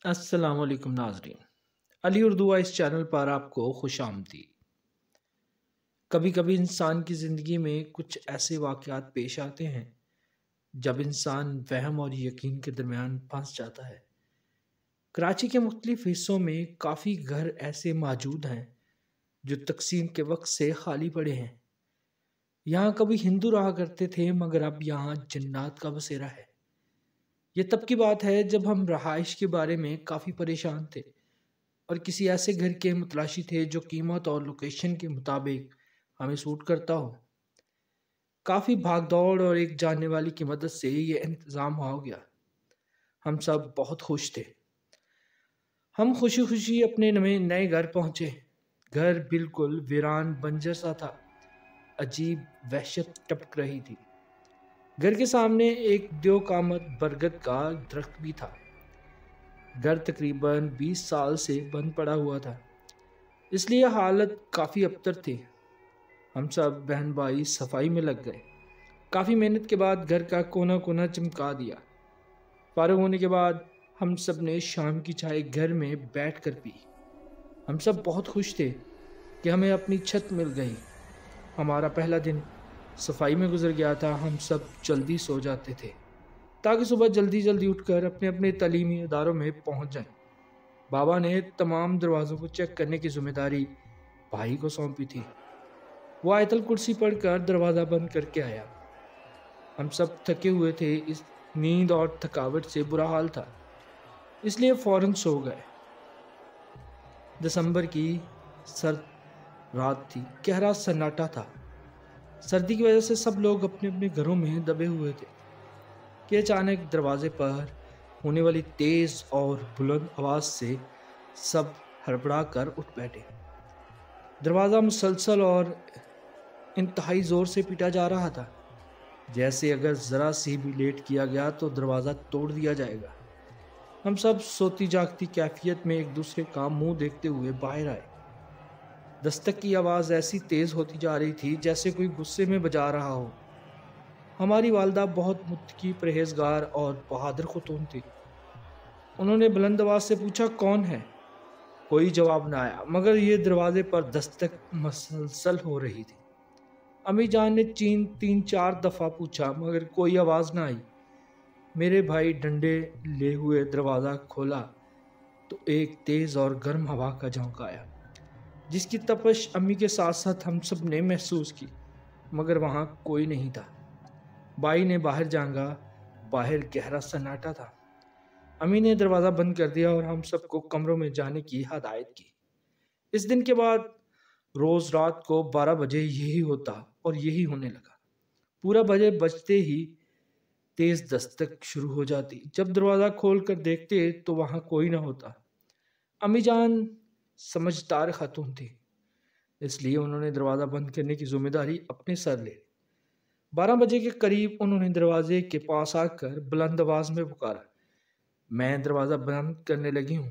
السلام علیکم ناظرین، علی اردو اس چینل پر آپ کو خوش آمدید۔ کبھی کبھی انسان کی زندگی میں کچھ ایسے واقعات پیش آتے ہیں جب انسان وہم اور یقین کے درمیان پھنس جاتا ہے۔ کراچی کے مختلف حصوں میں کافی گھر ایسے موجود ہیں جو تقسیم کے وقت سے خالی پڑے ہیں۔ یہاں کبھی ہندو رہا کرتے تھے مگر اب یہاں جنات کا بسیرا ہے۔ یہ تب کی بات ہے جب ہم رہائش کے بارے میں کافی پریشان تھے اور کسی ایسے گھر کے متلاشی تھے جو قیمت اور لوکیشن کے مطابق ہمیں سوٹ کرتا ہو۔ کافی بھاگ دوڑ اور ایک جاننے والی کی مدد سے یہ انتظام ہو گیا۔ ہم سب بہت خوش تھے۔ ہم خوشی خوشی اپنے نئے گھر پہنچے۔ گھر بالکل ویران بنجر سا تھا۔ عجیب وحشت ٹپک رہی تھی۔ گھر کے سامنے ایک دیو کامت برگد کا درخت بھی تھا۔ گھر تقریباً 20 سال سے بند پڑا ہوا تھا، اس لیے حالت کافی ابتر تھی۔ ہم سب بہن بھائی صفائی میں لگ گئے۔ کافی محنت کے بعد گھر کا کونا کونا چمکا دیا۔ فارغ ہونے کے بعد ہم سب نے شام کی چائے گھر میں بیٹھ کر پی۔ ہم سب بہت خوش تھے کہ ہمیں اپنی چھت مل گئی۔ ہمارا پہلا دن صفائی میں گزر گیا تھا۔ ہم سب جلدی سو جاتے تھے تاکہ صبح جلدی اٹھ کر اپنے تعلیمی اداروں میں پہنچ جائیں۔ بابا نے تمام دروازوں کو چیک کرنے کی ذمہ داری بھائی کو سونپی تھی۔ وہ آیت الکرسی پڑھ کر دروازہ بند کر کے آیا۔ ہم سب تھکے ہوئے تھے، اس نیند اور تھکاوٹ سے برا حال تھا، اس لیے فوراً سو گئے۔ دسمبر کی سرد رات تھی، گہرا سناٹا تھا۔ سردی کی وجہ سے سب لوگ اپنے اپنے گھروں میں دبے ہوئے تھے کہ اچانک دروازے پر ہونے والی تیز اور بلند آواز سے سب ہڑبڑا کر اٹھ بیٹھے۔ دروازہ مسلسل اور انتہائی زور سے پیٹا جا رہا تھا، جیسے اگر ذرا سی بھی لیٹ کیا گیا تو دروازہ توڑ دیا جائے گا۔ ہم سب سوتی جاگتی کیفیت میں ایک دوسرے کا منہ دیکھتے ہوئے باہر آئے۔ دستک کی آواز ایسی تیز ہوتی جا رہی تھی جیسے کوئی غصے میں بجا رہا ہو۔ ہماری والدہ بہت متقی، پرہیزگار اور بہادر خاتون تھی۔ انہوں نے بلند آواز سے پوچھا، کون ہے؟ کوئی جواب نہ آیا، مگر یہ دروازے پر دستک مسلسل ہو رہی تھی۔ امی جان نے 3-4 دفعہ پوچھا مگر کوئی آواز نہ آئی۔ میرے بھائی ڈنڈے لے ہوئے دروازہ کھولا تو ایک تیز اور گرم ہوا کا جھونکا آیا، جس کی تپش امی کے ساتھ ساتھ ہم سب نے محسوس کی، مگر وہاں کوئی نہیں تھا۔ بھائی نے باہر جھانکا، باہر گہرا سناٹا تھا۔ امی نے دروازہ بند کر دیا اور ہم سب کو کمروں میں جانے کی ہدایت کی۔ اس دن کے بعد روز رات کو 12 بجے یہی ہوتا اور یہی ہونے لگا۔ پورا بجے بجتے ہی تیز دستک شروع ہو جاتی۔ جب دروازہ کھول کر دیکھتے تو وہاں کوئی نہ ہوتا۔ امی جان سمجھدار خاتون تھی، اس لیے انہوں نے دروازہ بند کرنے کی ذمہ داری اپنے سر لے لی۔ 12 بجے کے قریب انہوں نے دروازے کے پاس آ کر بلند آواز میں پکارا، میں دروازہ بند کرنے لگی ہوں،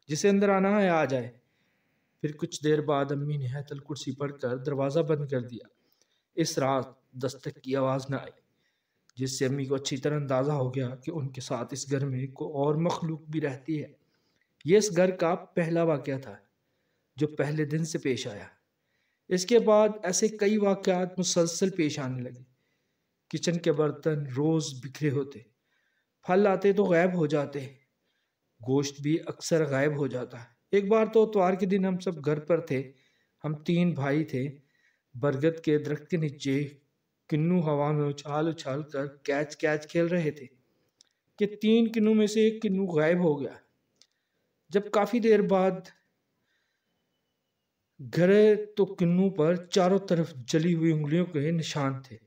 جسے اندر آنا ہے آ جائے۔ پھر کچھ دیر بعد امی نے آیت الکرسی پڑھ کر دروازہ بند کر دیا۔ اس رات دستک کی آواز نہ آئی، جس سے امی کو اچھی طرح اندازہ ہو گیا کہ ان کے ساتھ اس گھر میں کوئی اور مخلوق بھی رہتی ہے۔ یہ اس گھر کا پہلا واقعہ تھا جو پہلے دن سے پیش آیا۔ اس کے بعد ایسے کئی واقعات مسلسل پیش آنے لگے۔ کچن کے برتن روز بکھرے ہوتے، پھل آتے تو غائب ہو جاتے، گوشت بھی اکثر غائب ہو جاتا۔ ایک بار تو اتوار کے دن ہم سب گھر پر تھے۔ ہم 3 بھائی تھے۔ برگد کے درخت کے نیچے کنو ہوا میں اچھال کر کیچ کھیل رہے تھے کہ 3 کنو میں سے ایک کنو غائب ہو گیا۔ جب کافی دیر بعد گھرے تو کنو پر چاروں طرف جلی ہوئی انگلیوں کے نشان تھے۔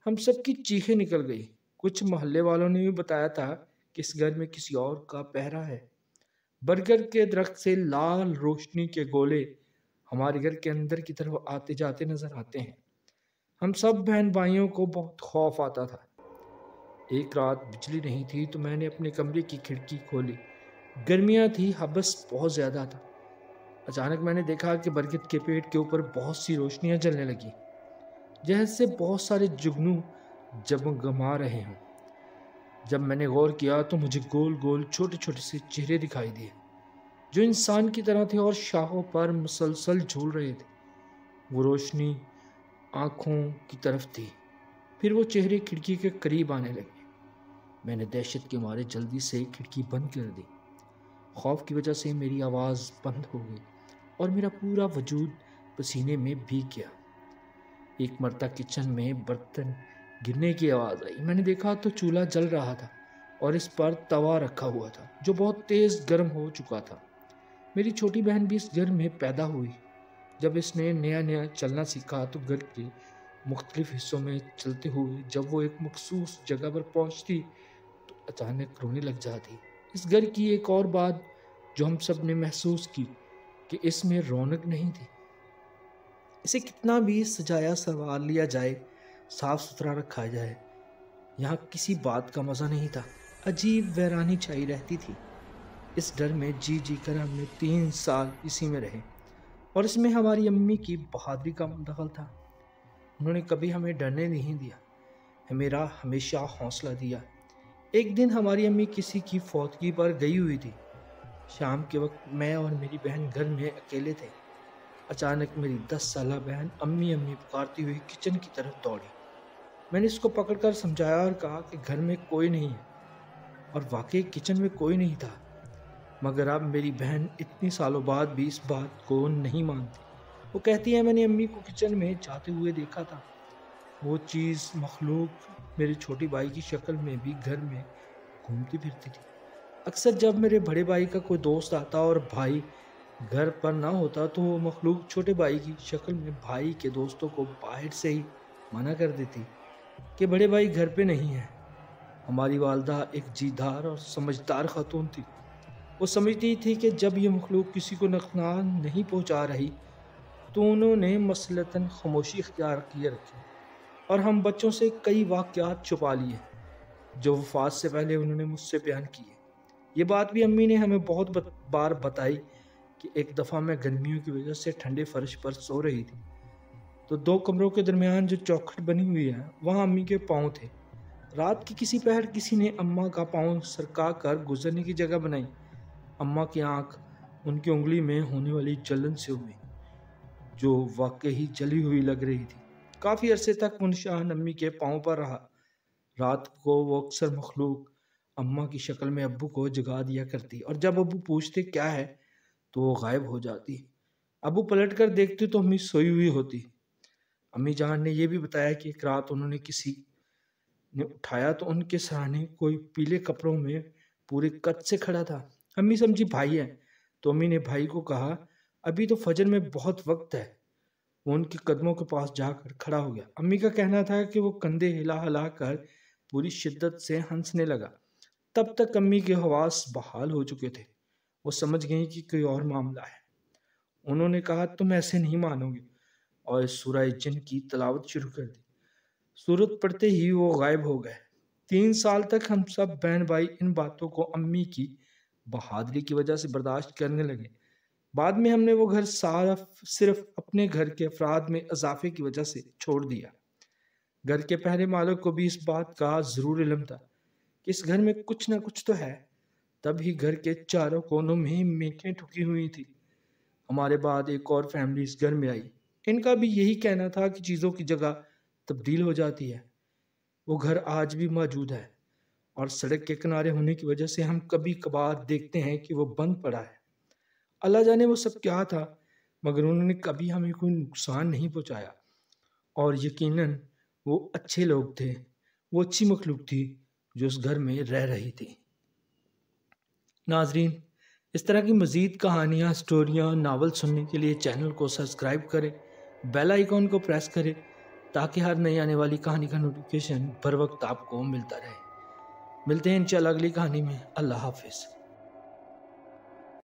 ہم سب کی چیخیں نکل گئی۔ کچھ محلے والوں نے بھی بتایا تھا کہ اس گھر میں کسی اور کا پہرا ہے۔ برگد کے درخت سے لال روشنی کے گولے ہمارے گھر کے اندر کی طرف آتے جاتے نظر آتے ہیں۔ ہم سب بہن بھائیوں کو بہت خوف آتا تھا۔ ایک رات بجلی نہیں تھی تو میں نے اپنے کمرے کی کھڑکی کھولی۔ گرمیاں تھی، ہبس بہت زیادہ تھا۔ اچانک میں نے دیکھا کہ برگد کے پیڑ کے اوپر بہت سی روشنیاں جلنے لگی، جیسے بہت سارے جگنو جگمگا رہے ہوں۔ جب میں نے غور کیا تو مجھے گول گول چھوٹے چھوٹے سے چہرے دکھائی دیے جو انسان کی طرح تھے اور شاخوں پر مسلسل جھول رہے تھے۔ وہ روشنی آنکھوں کی طرف تھی، پھر وہ چہرے کھڑکی کے قریب آنے لگے۔ میں نے دہشت کے مارے جلدی سے کھڑکی بند کر دی۔ خوف کی وجہ سے میری آواز بند ہو گئی اور میرا پورا وجود پسینے میں بھیگ گیا۔ ایک مرتبہ کچن میں برتن گرنے کی آواز آئی۔ میں نے دیکھا تو چولہا جل رہا تھا اور اس پر توا رکھا ہوا تھا جو بہت تیز گرم ہو چکا تھا۔ میری چھوٹی بہن بھی اس گھر میں پیدا ہوئی۔ جب اس نے نیا نیا چلنا سیکھا تو گھر کے مختلف حصوں میں چلتے ہوئے جب وہ ایک مخصوص جگہ پر پہنچتی تو اچانک رونے لگ جاتی۔ اس گھر کی ایک اور بات جو ہم سب نے محسوس کی کہ اس میں رونق نہیں تھی۔ اسے کتنا بھی سجایا سنوار لیا جائے، صاف ستھرا رکھا جائے، یہاں کسی بات کا مزہ نہیں تھا۔ عجیب ویرانی چھائی رہتی تھی۔ اس ڈر میں جی جی کر ہم نے 3 سال اسی میں رہے اور اس میں ہماری امی کی بہادری کا دخل تھا۔ انہوں نے کبھی ہمیں ڈرنے نہیں دیا، میرا ہمیشہ حوصلہ دیا۔ ایک دن ہماری امی کسی کی فوتگی پر گئی ہوئی تھی۔ شام کے وقت میں اور میری بہن گھر میں اکیلے تھے۔ اچانک میری 10 سالہ بہن امی امی پکارتی ہوئی کچن کی طرف دوڑی۔ میں نے اس کو پکڑ کر سمجھایا اور کہا کہ گھر میں کوئی نہیں ہے، اور واقعی کچن میں کوئی نہیں تھا۔ مگر اب میری بہن اتنی سالوں بعد بھی اس بات کو نہیں مانتی۔ وہ کہتی ہے میں نے امی کو کچن میں جاتے ہوئے دیکھا تھا۔ وہ چیز مخلوق میرے چھوٹے بھائی کی شکل میں بھی گھر میں گھومتی پھرتی تھی۔ اکثر جب میرے بڑے بھائی کا کوئی دوست آتا اور بھائی گھر پر نہ ہوتا تو وہ مخلوق چھوٹے بھائی کی شکل میں بھائی کے دوستوں کو باہر سے ہی منع کر دیتی کہ بڑے بھائی گھر پہ نہیں ہے۔ ہماری والدہ ایک جیدار اور سمجھدار خاتون تھی۔ وہ سمجھتی تھی کہ جب یہ مخلوق کسی کو نقصان نہیں پہنچا رہی تو انہوں نے مثلاً خاموشی اختیار کیے رکھی، اور ہم بچوں سے کئی واقعات چھپا لیے جو وفات سے پہلے انہوں نے مجھ سے بیان کیے۔ یہ بات بھی امی نے ہمیں بہت بار بتائی کہ ایک دفعہ میں گرمیوں کی وجہ سے ٹھنڈے فرش پر سو رہی تھی تو 2 کمروں کے درمیان جو چوکھٹ بنی ہوئی ہے وہاں امی کے پاؤں تھے۔ رات کی کسی پہر کسی نے اماں کا پاؤں سرکا کر گزرنے کی جگہ بنائی۔ اماں کی آنکھ ان کی انگلی میں ہونے والی جلن سے ہوئی جو واقعی جلی ہوئی لگ رہی تھی۔ کافی عرصے تک وہ نشان امی کے پاؤں پر رہا۔ رات کو وہ اکثر مخلوق اماں کی شکل میں ابو کو جگا دیا کرتی، اور جب ابو پوچھتے کیا ہے تو وہ غائب ہو جاتی۔ ابو پلٹ کر دیکھتے تو امی سوئی ہوئی ہوتی۔ امی جان نے یہ بھی بتایا کہ ایک رات انہوں نے کسی نے اٹھایا تو ان کے سرانے کوئی پیلے کپڑوں میں پورے قد سے کھڑا تھا۔ امی سمجھی بھائی ہے تو امی نے بھائی کو کہا ابھی تو فجر میں بہت وقت ہے۔ وہ ان کے قدموں کے پاس جا کر کھڑا ہو گیا۔ امی کا کہنا تھا کہ وہ کندھے ہلا ہلا کر پوری شدت سے ہنسنے لگا۔ تب تک امی کے حواس بحال ہو چکے تھے۔ وہ سمجھ گئیں کہ کوئی اور معاملہ ہے۔ انہوں نے کہا تم ایسے نہیں مانو گے، اور سورہ جن کی تلاوت شروع کر دی۔ سورت پڑھتے ہی وہ غائب ہو گئے۔ 3 سال تک ہم سب بہن بھائی ان باتوں کو امی کی بہادری کی وجہ سے برداشت کرنے لگے۔ بعد میں ہم نے وہ گھر صرف اپنے گھر کے افراد میں اضافے کی وجہ سے چھوڑ دیا۔ گھر کے پہلے مالک کو بھی اس بات کا ضرور علم تھا کہ اس گھر میں کچھ نہ کچھ تو ہے، تب ہی گھر کے چاروں کونوں میں میخیں ٹھکی ہوئی تھی۔ ہمارے بعد ایک اور فیملی اس گھر میں آئی۔ ان کا بھی یہی کہنا تھا کہ چیزوں کی جگہ تبدیل ہو جاتی ہے۔ وہ گھر آج بھی موجود ہے، اور سڑک کے کنارے ہونے کی وجہ سے ہم کبھی کبھار دیکھتے ہیں کہ وہ بند پڑا ہے۔ اللہ جانے وہ سب کیا تھا، مگر انہوں نے کبھی ہمیں کوئی نقصان نہیں پہنچایا، اور یقیناً وہ اچھے لوگ تھے۔ وہ اچھی مخلوق تھی جو اس گھر میں رہ رہی تھی۔ ناظرین، اس طرح کی مزید کہانیاں، سٹوریاں، ناول سننے کے لیے چینل کو سبسکرائب کریں، بیل آئیکن کو پریس کریں تاکہ ہر نئی آنے والی کہانی کا نوٹیفیکیشن بر وقت آپ کو ملتا رہے۔ ملتے ہیں انشاءاللہ اگلی کہانی میں۔ اللہ حافظ۔